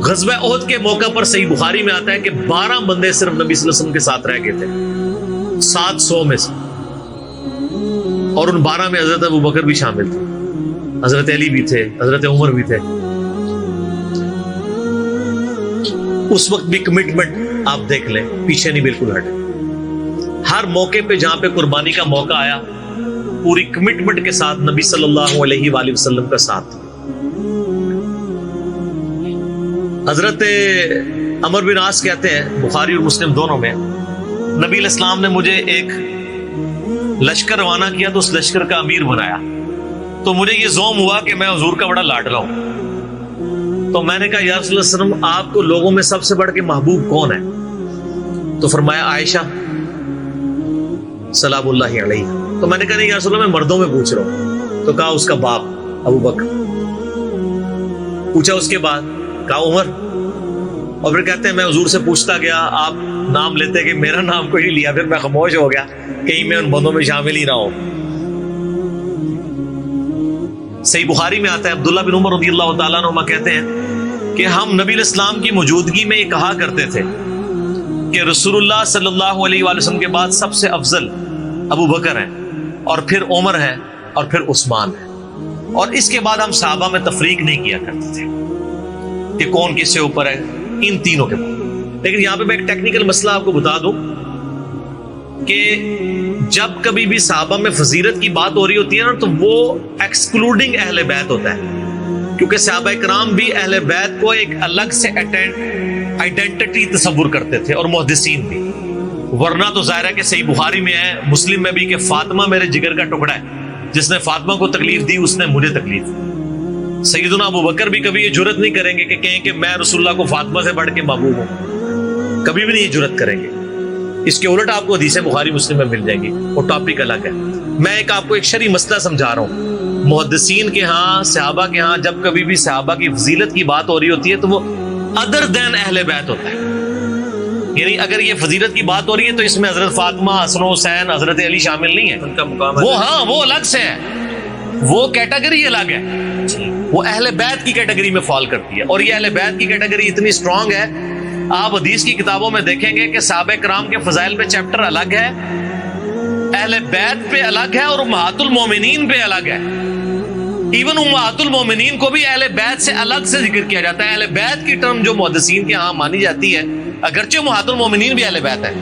غزوہ احد کے موقع پر صحیح بخاری میں آتا ہے کہ 12 بندے صرف نبی صلی اللہ علیہ وسلم کے ساتھ رہ گئے تھے 700 میں سے، اور ان 12 میں حضرت ابو بکر بھی شامل تھے، حضرت علی بھی تھے، حضرت عمر بھی تھے۔ اس وقت بھی کمٹمنٹ آپ دیکھ لیں، پیچھے نہیں بالکل ہٹے۔ ہر موقع پہ جہاں پہ قربانی کا موقع آیا پوری کمٹمنٹ کے ساتھ نبی صلی اللہ علیہ وآلہ وسلم کا ساتھ۔ حضرت عمر بن عاص کہتے ہیں بخاری اور مسلم دونوں میں، نبی علیہ السلام نے مجھے ایک لشکر روانہ کیا تو اس لشکر کا امیر بنایا، تو مجھے یہ زوم ہوا کہ میں حضور کا بڑا لاڈلا ہوں۔ تو میں نے کہا یا رسول اللہ صلی اللہ علیہ وسلم آپ کو لوگوں میں سب سے بڑھ کے محبوب کون ہے؟ تو فرمایا عائشہ سلام اللہ علیہ۔ تو میں نے کہا نہیں یا رسول اللہ میں مردوں میں پوچھ رہا ہوں، تو کہا اس کا باپ ابو بکر۔ پوچھا اس کے بعد، کہا عمر، اور پھر کہتے ہیں میں حضور سے پوچھتا گیا، آپ نام لیتے کہ میرا نام کوئی نہیں لیا، پھر میں خاموش ہو گیا کہیں میں ان بندوں میں شامل ہی نہ ہوں۔ صحیح بخاری میں آتا ہے عبداللہ بن عمر رضی اللہ تعالیٰ عنہ کہتے ہیں کہ ہم نبی علیہ السلام کی موجودگی میں یہ کہا کرتے تھے کہ رسول اللہ صلی اللہ علیہ وآلہ وسلم کے بعد سب سے افضل ابو بکر ہیں، اور پھر عمر ہے، اور پھر عثمان ہے، اور اس کے بعد ہم صحابہ میں تفریق نہیں کیا کرتے تھے کہ کون کس سے اوپر ہے، ان تینوں کے بعد۔ لیکن یہاں پہ میں ایک ٹیکنیکل مسئلہ آپ کو بتا دوں کہ جب کبھی بھی صحابہ میں فضیلت کی بات ہو رہی ہوتی ہے نا تو وہ ایکسکلوڈنگ اہل بیت ہوتا ہے، کیونکہ صحابہ کرام بھی اہل بیت کو ایک الگ سے آئیڈینٹی تصور کرتے تھے، اور محدثین بھی۔ ورنہ تو ظاہر ہے کہ صحیح بخاری میں ہے، مسلم میں بھی، کہ فاطمہ میرے جگر کا ٹکڑا ہے، جس نے فاطمہ کو تکلیف دی اس نے مجھے تکلیف دی۔ سیدنا ابو بکر بھی کبھی یہ جرت نہیں کریں گے کہ کہیں کہ میں رسول اللہ کو فاطمہ سے بڑھ کے محبوب ہوں، کبھی بھی نہیں یہ جرت کریں گے۔ اس کے الٹ آپ کو حدیثیں بخاری مسلم میں مل جائیں گی، وہ ٹاپک الگ ہے۔ میں آپ کو ایک شرعی مسئلہ سمجھا رہا ہوں۔ محدثین کے ہاں، صحابہ کے ہاں جب کبھی بھی صحابہ کی فضیلت کی بات ہو رہی ہوتی ہے تو وہ ادر دین اہل بیت ہوتا ہے، یعنی اگر یہ فضیلت کی بات ہو رہی ہے تو اس میں حضرت فاطمہ، حسن و حسین، حضرت علی شامل نہیں ہے، ان کا مقام وہ ہاں وہ الگ سے ہے، وہ کیٹیگری الگ ہے، وہ اہل بیت کی کیٹیگری میں فال کرتی ہے۔ اور یہ اہل بیت کی کیٹیگری اتنی اسٹرانگ ہے، آپ حدیث کی کتابوں میں دیکھیں گے کہ صحابہ کرام کے فضائل پہ چیپٹر الگ ہے، اہل بیت پہ الگ ہے، اور امہات المومنین پہ الگ ہے۔ ایون امہات المومنین کو بھی اہل بیت سے الگ سے ذکر کیا جاتا ہے۔ اہل بیت کی ٹرم جو محدثین کے ہاں مانی جاتی ہے، اگرچہ امہات المومنین بھی اہل بیت ہے،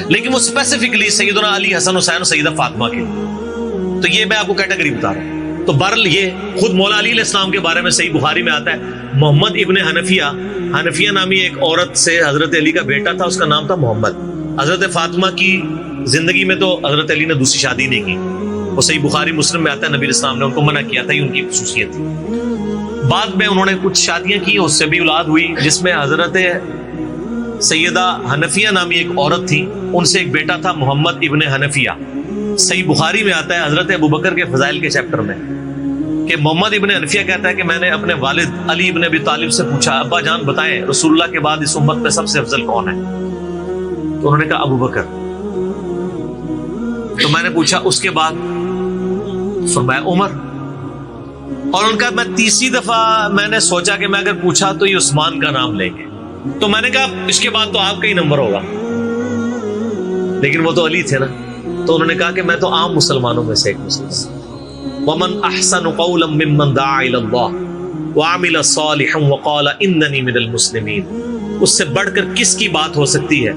لیکن وہ اسپیسیفکلی سیدنا علی، حسن حسین اور سیدہ فاطمہ کی۔ تو یہ میں آپ کو کیٹیگری بتا رہا ہوں۔ تو بہرحال یہ خود مولا علی علیہ السلام کے بارے میں صحیح بخاری میں آتا ہے، محمد ابن حنفیہ نامی ایک عورت سے حضرت علی کا بیٹا تھا، اس کا نام تھا محمد۔ حضرت فاطمہ کی زندگی میں تو حضرت علی نے دوسری شادی نہیں کی، وہ صحیح بخاری مسلم میں آتا ہے، نبی علیہ السلام نے ان کو منع کیا تھا، یہ ان کی خصوصیت تھی۔ بعد میں انہوں نے کچھ شادیاں کی، اس سے بھی اولاد ہوئی، جس میں حضرت سیدہ حنفیہ نامی ایک عورت تھی، ان سے ایک بیٹا تھا محمد ابن حنفیہ۔ صحیح بخاری میں آتا ہے حضرت ابو بکر کے فضائل کے چیپٹر میں کہ محمد ابن حنفیہ کہتا ہے کہ میں نے اپنے والد علی ابن ابی طالب سے پوچھا، ابا جان بتائیں رسول اللہ کے بعد اس امت میں سب سے افضل کون ہے؟ تو انہوں نے کہا ابو بکر۔ تو میں نے پوچھا اس کے بعد؟ فرمایا عمر۔ اور ان کا میں تیسری دفعہ میں نے سوچا کہ میں اگر پوچھا تو یہ عثمان کا نام لیں گے، تو میں نے کہا اس کے بعد تو آپ کا ہی نمبر ہوگا، لیکن وہ تو علی تھے نا۔ تو انہوں نے کہا کہ میں تو عام مسلمانوں میں سے ایک مسلمان۔ وَمَنْ أَحْسَنُ قَوْلًا مِّمَّنْ دَعَا إِلَى اللَّهِ وَعَمِلَ صَالِحًا وَقَالَ إِنَّنِي مِنَ الْمُسْلِمِينَ۔ اس سے بڑھ کر کس کی بات ہو سکتی ہے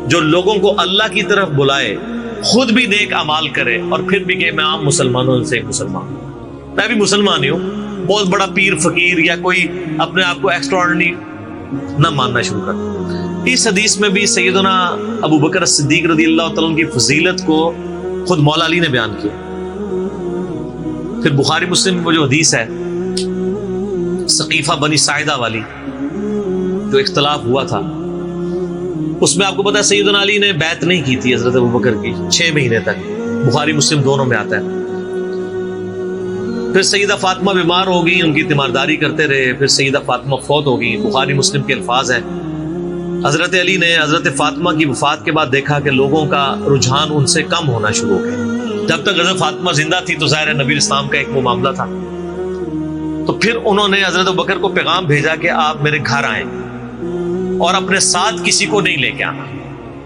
جو لوگوں کو اللہ کی طرف بلائے، خود بھی نیک اعمال کرے، اور پھر بھی کہ میں عام مسلمانوں سے ایک مسلمان ہوں، میں بھی مسلمان ہی ہوں، بہت بڑا پیر فقیر یا کوئی اپنے آپ کو ایکسٹراڈنری نہ ماننا شروع کر۔ اس حدیث میں بھی سیدنا ابو بکر صدیق رضی اللہ تعالیٰ عنہ کی فضیلت کو خود مولا علی نے بیان کیا۔ پھر بخاری مسلم میں وہ جو حدیث ہے سقیفہ بنی ساعدہ والی، جو اختلاف ہوا تھا، اس میں آپ کو پتا ہے سیدنا علی نے بیعت نہیں کی تھی حضرت ابو بکر کی 6 مہینے تک، بخاری مسلم دونوں میں آتا ہے۔ پھر سیدہ فاطمہ بیمار ہو گئی، ان کی تیمارداری کرتے رہے، پھر سیدہ فاطمہ فوت ہو گئی، بخاری مسلم کے الفاظ ہیں۔ حضرت علی نے حضرت فاطمہ کی وفات کے بعد دیکھا کہ لوگوں کا رجحان ان سے کم ہونا شروع ہو گیا۔ جب تک حضرت فاطمہ زندہ تھی تو ظاہر ہے نبی اسلام کا ایک وہ معاملہ تھا، تو پھر انہوں نے حضرت ابوبکر کو پیغام بھیجا کہ آپ میرے گھر آئیں اور اپنے ساتھ کسی کو نہیں لے کے آنا.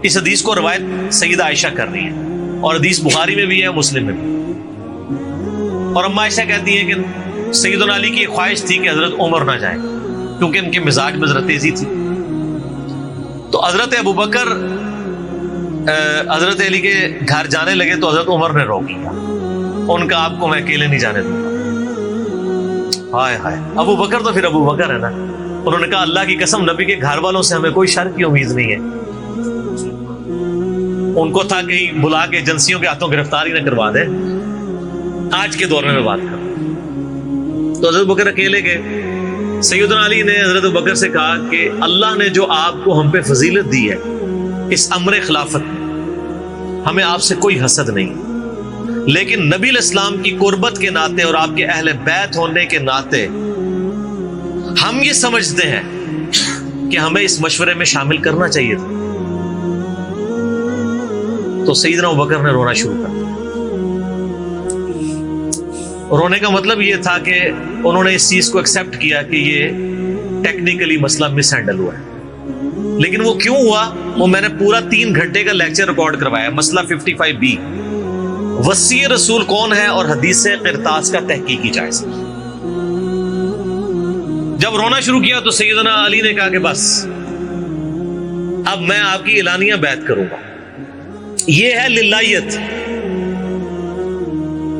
اس حدیث کو روایت سیدہ عائشہ کر رہی ہے اور حدیث بخاری میں بھی ہے، مسلم میں بھی. اور اما عائشہ کہتی ہیں کہ سیدنا علی کی خواہش تھی کہ حضرت عمر نہ جائیں کیونکہ ان کے مزاج میں ذرا تیزی تھی. تو حضرت ابوبکر حضرت علی کے گھر جانے لگے تو حضرت عمر نے روک لیا. ان کا آپ کو میں اکیلے نہیں جانے دوں گا. ہائے ہائے، ابو بکر تو پھر ابو بکر ہے نا. انہوں نے کہا اللہ کی قسم نبی کے گھر والوں سے ہمیں کوئی شر کی امید نہیں ہے. ان کو تھا کہیں بلا کے ایجنسیوں کے ہاتھوں گرفتاری نہ کروا دے. آج کے دور میں بات کر تو حضرت بکر اکیلے گئے. سیدنا علی نے حضرت بکر سے کہا کہ اللہ نے جو آپ کو ہم پہ فضیلت دی ہے اس امر خلافت میں، ہمیں آپ سے کوئی حسد نہیں، لیکن نبی علیہ السلام کی قربت کے ناطے اور آپ کے اہل بیت ہونے کے ناطے ہم یہ سمجھتے ہیں کہ ہمیں اس مشورے میں شامل کرنا چاہیے تھا. تو سیدنا ابوبکر نے رونا شروع کر دیا. رونے کا مطلب یہ تھا کہ انہوں نے اس چیز کو ایکسپٹ کیا کہ یہ ٹیکنیکلی مسئلہ مس ہینڈل ہوا ہے. لیکن وہ کیوں ہوا وہ میں نے پورا 3 گھنٹے کا لیکچر ریکارڈ کروایا. مسئلہ 55B، وصی رسول کون ہے اور حدیث قرطاس کا تحقیقی جائزہ. جب رونا شروع کیا تو سیدنا علی نے کہا کہ بس اب میں آپ کی اعلانیہ بیعت کروں گا. یہ ہے للہیت.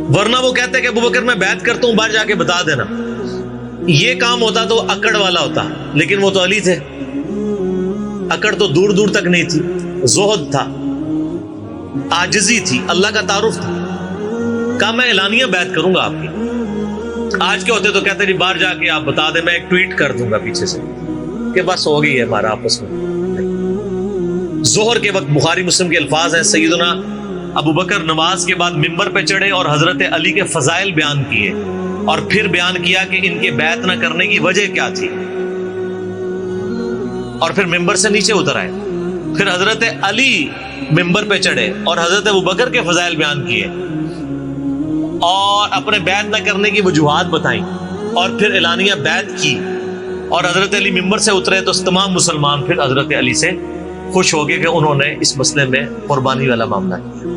ورنہ وہ کہتے کہ ابوبکر میں بیعت کرتا ہوں، باہر جا کے بتا دینا. یہ کام ہوتا تو اکڑ والا ہوتا، لیکن وہ تو علی تھے. اکڑ تو دور دور تک نہیں تھی، زہد تھا، عاجزی تھی، اللہ کا تعارف تھا. کہا میں اعلانیہ بیعت کروں گا آپ کی. آج کے ہوتے تو کہتے جی باہر جا کے آپ بتا دیں، میں ایک ٹویٹ کر دوں گا پیچھے سے کہ بس ہو گئی ہے ہمارا آپس میں. ظہر کے وقت بخاری مسلم کے الفاظ ہیں، سیدنا ابوبکر نماز کے بعد ممبر پہ چڑھے اور حضرت علی کے فضائل بیان کیے اور پھر بیان کیا کہ ان کے بیعت نہ کرنے کی وجہ کیا تھی. اور پھر ممبر سے نیچے اتر آئے. پھر حضرت علی ممبر پہ چڑھے اور حضرت ابوبکر کے فضائل بیان کیے اور اپنے بیعت نہ کرنے کی وجوہات بتائیں اور پھر اعلانیہ بیعت کی. اور حضرت علی ممبر سے اترے تو تمام مسلمان پھر حضرت علی سے خوش ہو گئے کہ انہوں نے اس مسئلے میں قربانی والا معاملہ کیا.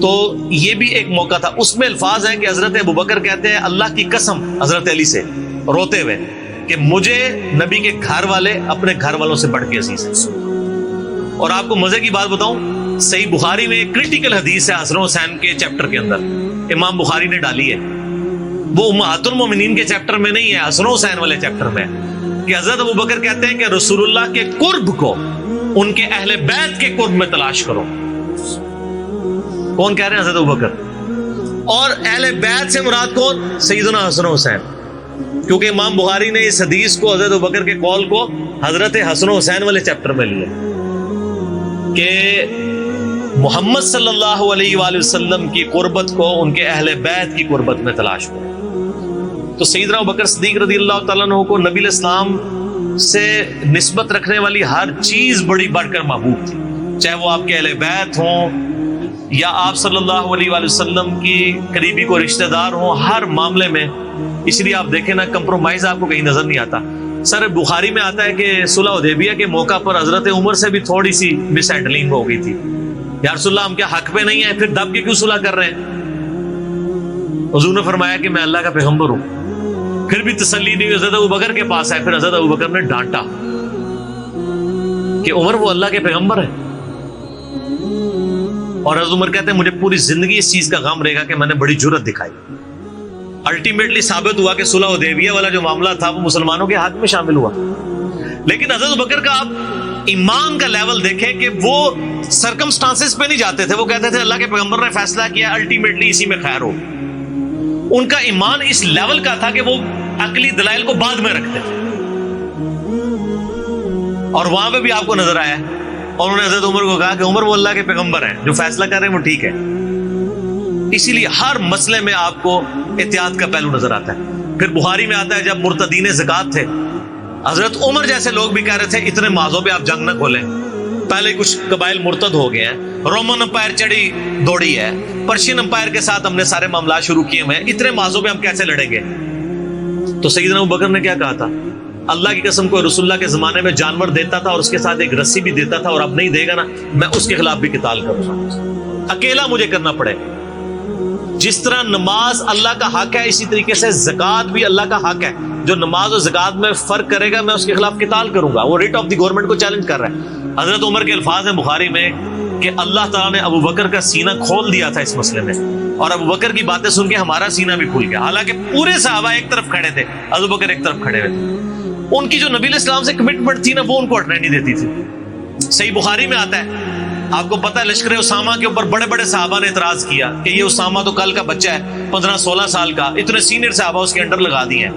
تو یہ بھی ایک موقع تھا. اس میں الفاظ ہیں کہ حضرت ابوبکر کہتے ہیں اللہ کی قسم حضرت علی سے روتے ہوئے کہ مجھے نبی کے گھر والے اپنے گھر والوں سے بڑھ کے عزیز ہیں. اور آپ کو مزے کی بات بتاؤں، صحیح بخاری میں ایک کرٹیکل حدیث ہے حسن حسین کے چیپٹر کے اندر، امام بخاری نے ڈالی ہے. وہ امہات المومنین کے چیپٹر میں نہیں ہے، حسن حسین والے چیپٹر میں، کہ حضرت ابوبکر کہتے ہیں کہ رسول اللہ کے قرب کو ان کے اہل بیت کے قرب میں تلاش کرو. کون کہہ رہے ہیں؟ حضرت ابوبکر. اور اہل بیت سے مراد کون؟ سیدنا حسن حسین. کیونکہ امام بخاری نے اس حدیث کو، حضرت ابوبکر کے قول کو، حضرت حسن حسین والے چیپٹر میں لیا کہ محمد صلی اللہ علیہ وآلہ وسلم کی قربت کو ان کے اہل بیت کی قربت میں تلاش کرو. تو سیدنا ابوبکر صدیق رضی اللہ تعالیٰ عنہ کو نبی علیہ السلام سے نسبت رکھنے والی ہر چیز بڑی بڑھ کر محبوب تھی، چاہے وہ آپ کے اہل بیت ہوں یا آپ صلی اللہ علیہ وآلہ وسلم کی قریبی کو رشتہ دار ہوں، ہر معاملے میں. اس لیے آپ دیکھیں نا، کمپرومائز آپ کو کہیں نظر نہیں آتا. سر بخاری میں آتا ہے کہ صلح حدیبیہ کے موقع پر حضرت عمر سے بھی تھوڑی سی مس ہینڈلنگ ہو گئی تھی. یا رسول اللہ ہم کیا حق پہ نہیں ہیں؟ پھر دب کے کیوں صلح کر رہے ہیں؟ حضور نے فرمایا کہ میں اللہ کا پیغمبر ہوں. پھر بھی تسلی نہیں ہوئی، حضرت ابوبکر کے پاس آئے. پھر حضرت ابوبکر نے ڈانٹا کہ عمر وہ اللہ کے پیغمبر ہیں. اور حضرت عمر کہتے ہیں مجھے پوری زندگی اس چیز کا غم رہے گا کہ میں نے بڑی جرت دکھائی. الٹیمیٹلی ثابت ہوا کہ صلح حدیبیہ والا جو معاملہ تھا وہ مسلمانوں کے حق میں شامل ہوا. لیکن حضرت ابوبکر کا آپ ایمان کا لیول دیکھیں کہ وہ سرکمسٹانسز پہ نہیں جاتے تھے. وہ کہتے تھے اللہ کے پیغمبر نے فیصلہ کیا، الٹیمیٹلی اسی میں خیر ہو. ان کا ایمان اس لیول کا تھا کہ وہ عقلی دلائل کو بعد میں رکھتے تھے. اور وہاں پہ بھی آپ کو نظر آیا اور انہوں نے حضرت عمر کو کہا کہ عمر وہ اللہ کے پیغمبر ہیں، جو فیصلہ کر رہے ہیں وہ ٹھیک ہے. اسی لیے ہر مسئلے میں آپ کو احتیاط کا پہلو نظر آتا ہے. پھر بخاری میں آتا ہے جب مرتدین زکات تھے، حضرت عمر جیسے لوگ بھی کہہ رہے تھے اتنے معاذوں پہ آپ جنگ نہ کھولیں. پہلے کچھ قبائل مرتد ہو گئے ہیں، رومن امپائر چڑھی دوڑی ہے، پرشین امپائر کے ساتھ ہم نے سارے معاملات شروع کیے ہوئے ہیں، اتنے معاذوں پہ ہم کیسے لڑیں گے؟ تو سیدنا ابو بکر نے کیا کہا تھا؟ اللہ کی قسم کوئی رسول اللہ کے زمانے میں جانور دیتا تھا اور اس کے ساتھ ایک رسی بھی دیتا تھا اور اب نہیں دے گا نا، میں اس کے خلاف بھی قتال کروں گا، اکیلا مجھے کرنا پڑے گا۔ جس طرح نماز اللہ کا حق ہے، اسی طریقے سے زکوٰۃ بھی اللہ کا حق ہے۔ جو نماز اور زکوٰۃ میں فرق کرے گا میں اس کے خلاف قتال کروں گا۔ وہ ریٹ آف دی گورنمنٹ کو چیلنج کر رہا ہے۔ حضرت عمر کے الفاظ ہیں بخاری میں کہ اللہ تعالیٰ نے ابو بکر کا سینہ کھول دیا تھا اس مسئلے میں، اور ابو بکر کی باتیں سن کے ہمارا سینہ بھی کھل گیا۔ حالانکہ پورے صحابہ ایک طرف کھڑے تھے، ابو بکر ایک طرف کھڑے ہوئے تھے۔ ان کی جو نبی علیہ السلام سے کمٹمنٹ تھی نا، وہ ان کو ہٹنے نہیں دیتی تھی۔ صحیح بخاری میں آتا ہے، آپ کو پتہ ہے لشکر اسامہ کے اوپر بڑے بڑے صحابہ نے اعتراض کیا کہ یہ اسامہ تو کل کا بچہ ہے، 15-16 سال کا، اتنے سینئر صحابہ اس کے انڈر لگا دیے ہیں۔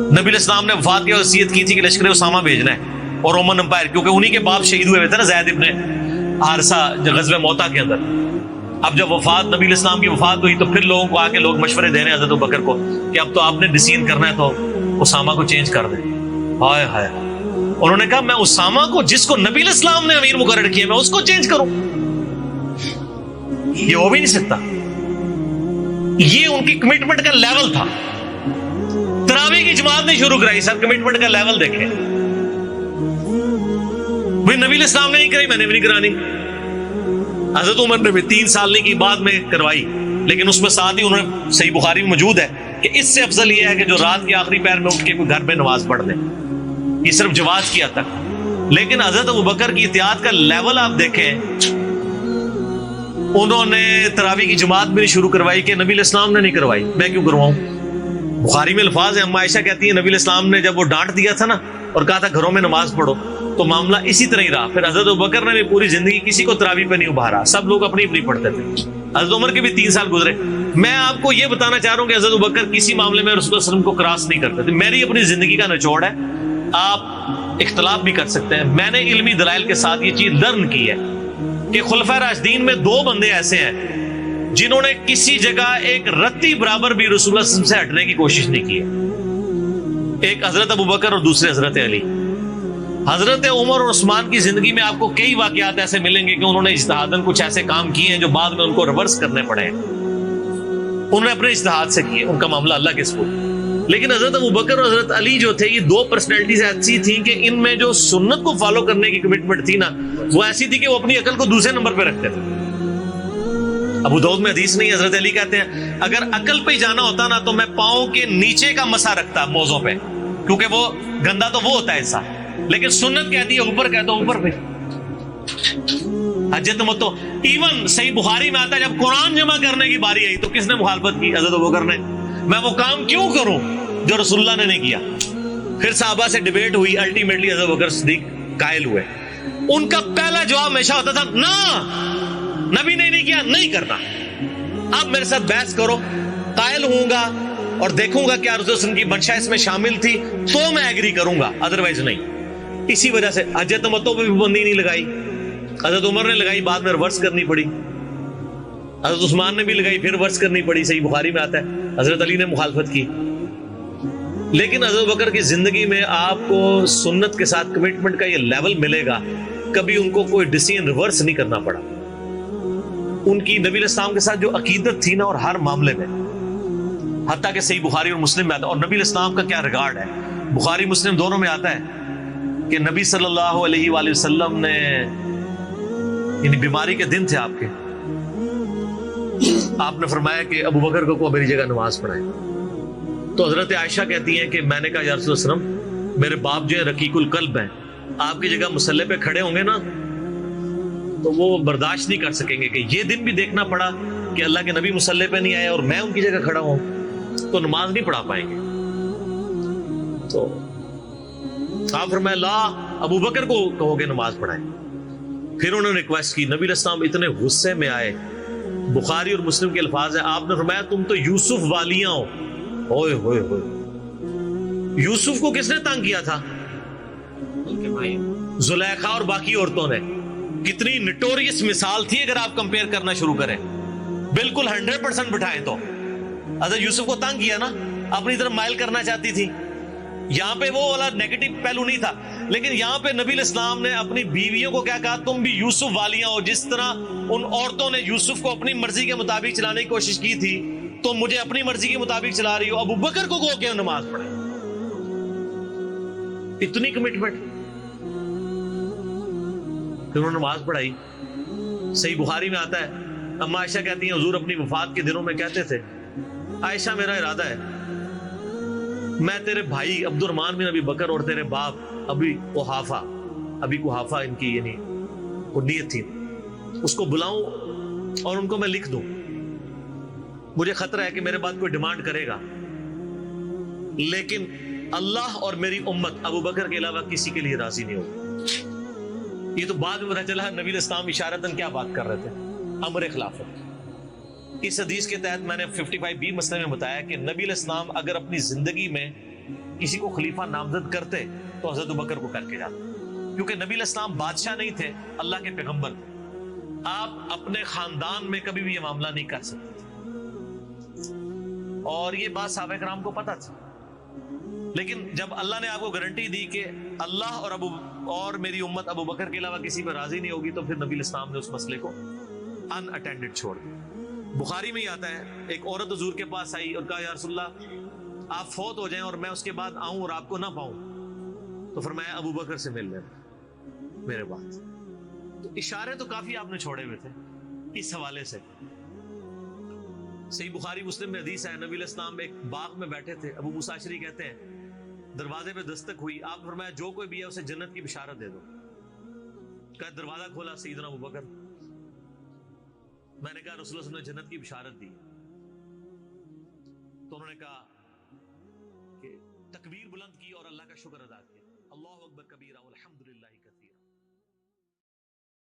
نبی علیہ السلام نے وفات کی وصیت کی تھی کہ لشکر اسامہ بھیجنا ہے، اور رومن امپائر، کیونکہ انہی کے باپ شہید ہوئے تھے نا، زید ابن حارثہ غزوہ موتا کے اندر۔ اب جب وفات نبی علیہ السلام کی وفات ہوئی تو پھر لوگوں کو آ کے لوگ مشورے دے رہے ہیں حضرت ابوبکر کو کہ اب تو آپ نے ڈیسیژن کرنا ہے تو اسامہ کو چینج کر دیں۔ ہائے ہائے، انہوں نے کہا میں اسامہ کو، جس کو نبی علیہ السلام نے امیر مقرر کیا، میں اس کو چینج کروں؟ یہ ہو بھی نہیں سکتا۔ یہ ان کی کمٹمنٹ کا لیول تھا۔ تراویح کی جماعت نہیں شروع کرائی، سر کمٹمنٹ کا لیول دیکھیں۔ بھائی نبی علیہ السلام نے نہیں کرائی، میں نے بھی نہیں کرانی۔ حضرت عمر نے بھی 3 سال نہیں کی، بعد میں کروائی، لیکن اس میں ساتھ ہی انہوں نے، صحیح بخاری میں موجود ہے کہ اس سے افضل یہ ہے کہ جو رات کے آخری پہر میں اٹھ کے کوئی گھر میں نماز پڑھ لیں۔ یہ صرف جواز کیا تک، لیکن حضرت ابوبکر کی اطاعت کا لیول آپ دیکھیں، انہوں نے تراویح کی جماعت بھی نہیں شروع کروائی کہ نبی علیہ السلام نے نہیں کروائی، میں کیوں کرواؤں؟ بخاری میں الفاظ ہیں، اما عائشہ کہتی ہیں نبی علیہ السلام نے جب وہ ڈانٹ دیا تھا نا اور کہا تھا گھروں میں نماز پڑھو، تو معاملہ اسی طرح ہی رہا۔ پھر حضرت ابوبکر نے بھی پوری زندگی کسی کو تراویح پہ نہیں ابھارا، سب لوگ اپنی اپنی پڑھتے تھے۔ حضرت عمر کے بھی 3 سال گزرے۔ میں آپ کو یہ بتانا چاہ رہا ہوں کہ حضرت ابوبکر کسی معاملے میں رسول اللہ صلی اللہ علیہ وسلم کو کراس نہیں کرتے تھے۔ میری اپنی زندگی کا نچوڑ ہے، آپ اختلاف بھی کر سکتے ہیں۔ میں نے علمی دلائل کے ساتھ یہ چیز لرن کی ہے کہ خلفائے راشدین میں 2 بندے ایسے ہیں جنہوں نے کسی جگہ ایک رتی برابر بھی رسول اللہ صلی اللہ علیہ وسلم سے ہٹنے کی کوشش نہیں کی ہے۔ ایک حضرت ابوبکر اور دوسرے حضرت علی۔ حضرت عمر اور عثمان کی زندگی میں آپ کو کئی واقعات ایسے ملیں گے کہ انہوں نے اجتہاداً کچھ ایسے کام کیے ہیں جو بعد میں ان کو ریورس کرنے پڑے ہیں۔ انہوں نے اپنے اجتہاد سے کیے، ان کا معاملہ اللہ کے سپرد۔ لیکن حضرت ابوبکر اور حضرت علی جو تھے، یہ 2 پرسنالٹیز ایسی تھیں کہ ان میں جو سنت کو فالو کرنے کی کمٹمنٹ تھی نا، وہ ایسی تھی کہ وہ اپنی عقل کو دوسرے نمبر پہ رکھتے تھے۔ ابو داؤد میں حدیث نہیں، حضرت علی کہتے ہیں اگر عقل پہ جانا ہوتا نا تو میں پاؤں کے نیچے کا مسا رکھتا موزوں پہ، کیونکہ وہ گندا تو وہ ہوتا ہے ایسا، لیکن سنت کہتی ہے اوپر، کہتا اوپر پہ حج تمتع۔ ایون صحیح بخاری میں آتا ہے جب قرآن جمع کرنے کی باری آئی تو کس نے مخالفت کی؟ حضرت ابوبکر نے۔ میں وہ کام کیوں کروں جو رسول اللہ نے نہیں کیا؟ پھر صحابہ سے ڈیبیٹ ہوئی، الٹیمیٹلی حضرت ابوبکر صدیق قائل ہوئے۔ ان کا پہلا جواب ہمیشہ ہوتا تھا نہ، نبی نے نہیں کیا، نہیں کرنا۔ اب میرے ساتھ بحث کرو، قائل ہوں گا اور دیکھوں گا کیا رسول اللہ صلی اللہ علیہ وسلم کی منشا اس میں شامل تھی تو میں ایگری کروں گا، ادروائز نہیں۔ اسی وجہ سے حج تمتع پہ بھی پابندی نہیں لگائی، حضرت عمر نے لگائی، بعد میں ریورس کرنی پڑی۔ حضرت عثمان نے بھی لگائی، پھر ریورس کرنی پڑی، صحیح بخاری میں آتا ہے۔ حضرت علی نے مخالفت کی۔ لیکن حضرت بکر کی زندگی میں آپ کو سنت کے ساتھ کمٹمنٹ کا یہ لیول ملے گا، کبھی ان کو کوئی ڈیسیژن ریورس نہیں کرنا پڑا۔ ان کی نبی علیہ السلام کے ساتھ جو عقیدت تھی نا، اور ہر معاملے میں، حتیٰ کہ صحیح بخاری اور مسلم میں آتا ہے، اور نبی علیہ السلام کا کیا ریگارڈ ہے، بخاری مسلم دونوں میں آتا ہے کہ نبی صلی اللہ علیہ وآلہ وسلم نے، یعنی بیماری کے دن تھے آپ کے، آپ نے فرمایا کہ ابو بکر کو میری جگہ نماز پڑھائے۔ تو حضرت عائشہ کہتی ہیں کہ میں نے کہا یا رسول اللہ صلی اللہ علیہ وسلم، میرے باپ جو ہے رقیق القلب ہیں، آپ کی جگہ مصلی پہ کھڑے ہوں گے نا تو وہ برداشت نہیں کر سکیں گے کہ یہ دن بھی دیکھنا پڑا کہ اللہ کے نبی مصلی پہ نہیں آئے اور میں ان کی جگہ کھڑا ہوں، تو نماز نہیں پڑھا پائیں گے۔ تو آپ فرمایا لا، ابو بکر کو کہو گے نماز پڑھائیں۔ پھر انہوں نے ریکویسٹ کی، نبی علیہ السلام اتنے غصے میں آئے، بخاری اور مسلم کے الفاظ ہیں، آپ نے فرمایا تم تو یوسف والیاں ہو۔ ہوئے ہوئے ہوئے، یوسف کو کس نے تنگ کیا تھا؟ زلیخا اور باقی عورتوں نے۔ کتنی نٹوریس مثال تھی اگر آپ کمپیئر کرنا شروع کریں، بالکل 100% بٹھائیں تو۔ حضرت یوسف کو تنگ کیا نا، اپنی طرف مائل کرنا چاہتی تھی۔ یہاں پہ وہ والا نیگیٹو پہلو نہیں تھا، لیکن یہاں پہ نبی علیہ السلام نے اپنی بیویوں کو کیا کہا؟ تم بھی یوسف والیاں ہو۔ جس طرح ان عورتوں نے یوسف کو اپنی مرضی کے مطابق چلانے کی کوشش کی تھی، تم مجھے اپنی مرضی کے مطابق چلا رہی ہو، ابو بکر کو کہو کہ نماز پڑھے. اتنی کمٹمنٹ. پھر انہوں نے نماز پڑھائی. صحیح بخاری میں آتا ہے، اما عائشہ کہتی ہیں حضور اپنی وفات کے دنوں میں کہتے تھے عائشہ میرا ارادہ ہے میں تیرے بھائی عبد الرحمن بن ابی بکر اور تیرے باپ ابی قحافہ ان کی یعنی وہ نیت تھی اس کو بلاؤں اور ان کو میں لکھ دوں. مجھے خطرہ ہے کہ میرے بعد کوئی ڈیمانڈ کرے گا، لیکن اللہ اور میری امت ابو بکر کے علاوہ کسی کے لیے راضی نہیں ہوگی. یہ تو بعد میں پتہ چلا نبی الاسلام اشارتاً کیا بات کر رہے تھے، امر خلافت. اس حدیث کے تحت میں نے 55B مسئلے میں بتایا کہ نبی الاسلام اگر اپنی زندگی میں کسی کو خلیفہ نامزد کرتے تو حضرت ابوبکر کو کر کے جاتے، کیونکہ نبی الاسلام بادشاہ نہیں تھے، اللہ کے پیغمبر تھے. آپ اپنے خاندان میں کبھی بھی یہ معاملہ نہیں کر سکتے تھے، اور یہ بات صحابہ کرام کو پتہ تھی. لیکن جب اللہ نے آپ کو گارنٹی دی کہ اللہ اور میری امت ابو بکر کے علاوہ کسی پر راضی نہیں ہوگی، تو پھر نبی الاسلام نے اس مسئلے کو ان اٹینڈڈ چھوڑ دیا. بخاری میں ہی آتا ہے ایک عورت حضور کے پاس آئی اور کہا یا رسول اللہ آپ فوت ہو جائیں اور میں اس کے بعد آؤں اور آپ کو نہ پاؤں، تو فرمایا ابو بکر سے مل لینا میرے بعد. تو اشارے تو کافی آپ نے چھوڑے ہوئے تھے اس حوالے سے. صحیح بخاری مسلم میں حدیث ہے، نبی علیہ السلام ایک باغ میں بیٹھے تھے، ابو موسیٰ اشعری کہتے ہیں دروازے پہ دستک ہوئی، آپ نے فرمایا جو کوئی بھی ہے اسے جنت کی بشارت دے دو. کہ دروازہ کھولا سیدنا ابو بکر. میں نے کہا رسول اللہ صلی اللہ علیہ وسلم نے جنت کی بشارت دی. تو انہوں نے کہا کہ تکبیر بلند کی اور اللہ کا شکر ادا کیا، اللہ اکبر کبیرہ والحمدللہ کثیرہ.